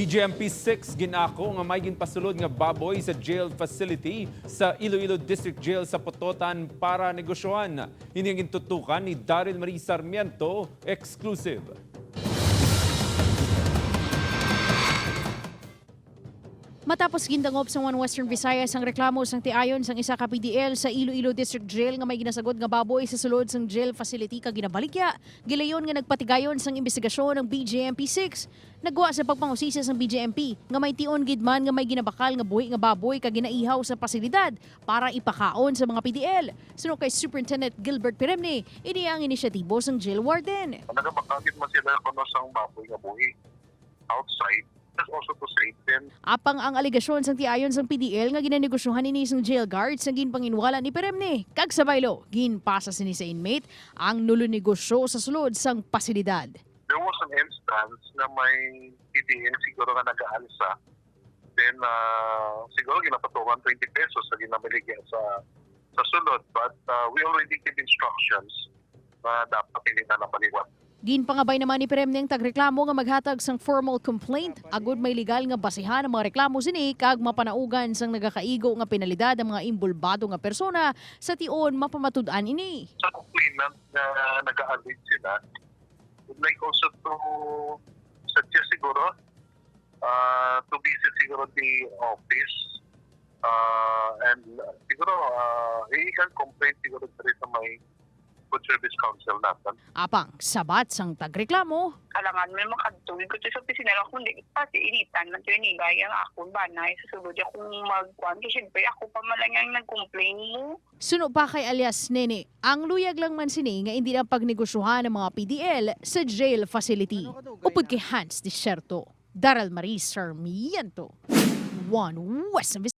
BJMP 6 ginako nga may ginpasulod nga baboy sa jail facility sa Iloilo District Jail sa Pototan para negosyohan. Hindi ang gintutukan ni Daryl Marie Sarmiento, exclusive. Matapos gindangop sa Western Visayas ang reklamo sang tiayon sang isa ka PDL sa Iloilo District Jail nga may ginasagod nga baboy sa sulod sang jail facility ka ginabaligya, gilayon nga nagpatigayon sang investigasyon ng BJMP 6. Nagwa sa pagpangusisa sang BJMP nga may tion gidman nga may ginabakal nga buhi nga baboy ka ginaihaw sa pasilidad para ipakaon sa mga PDL. Suno kay Superintendent Gilbert Piremne, ini ang inisyatibo sang jail warden. Nagabakagit man sila kuno sang baboy nga buhi outside. Also to save them. Apang ang alegasyon sang tiayon sang PDL nga ginanegosyohan ni sang jail guards sa ginpanginwala ni Piremne. Kag sabaylo, ginpasa sini sa inmate ang nulunegosyo sa sulod sang pasilidad. There was an instance na may PDL siguro nga nag-aalsa. Then siguro ginapatungan 20 pesos sa ginamiligyan sa sulod. But we already give instructions na dapat hindi na napaliwat. Ginpangabay naman ni Piremne ang tagreklamo nga maghatag sang formal complaint agud may legal nga basihan ang mga reklamo sini kag mapanaugan sang nagakaigo nga penalidad ang mga imbulbado nga persona sa tion mapamatud-an ini. Sa complainant na nag-aalid sila, would like also to suggest siguro to visit siguro the office and siguro he can complain siguro sa may Good Service Council natin. Apang sabat sang tagreklamo. Alangan may makatuwid ko sa opisina ako hindi kasi initan lang ito yung gaya nga ako ba na susunod akong magkuhan kasi syempre ako pa malang yung nag-complain mo. Suno pa kay alias Nene, ang luyag lang man sini nga hindi na pagnegosyohan ng mga PDL sa jail facility. Upod kay Hans Desierto, Daryl Marie Sarmiento, One West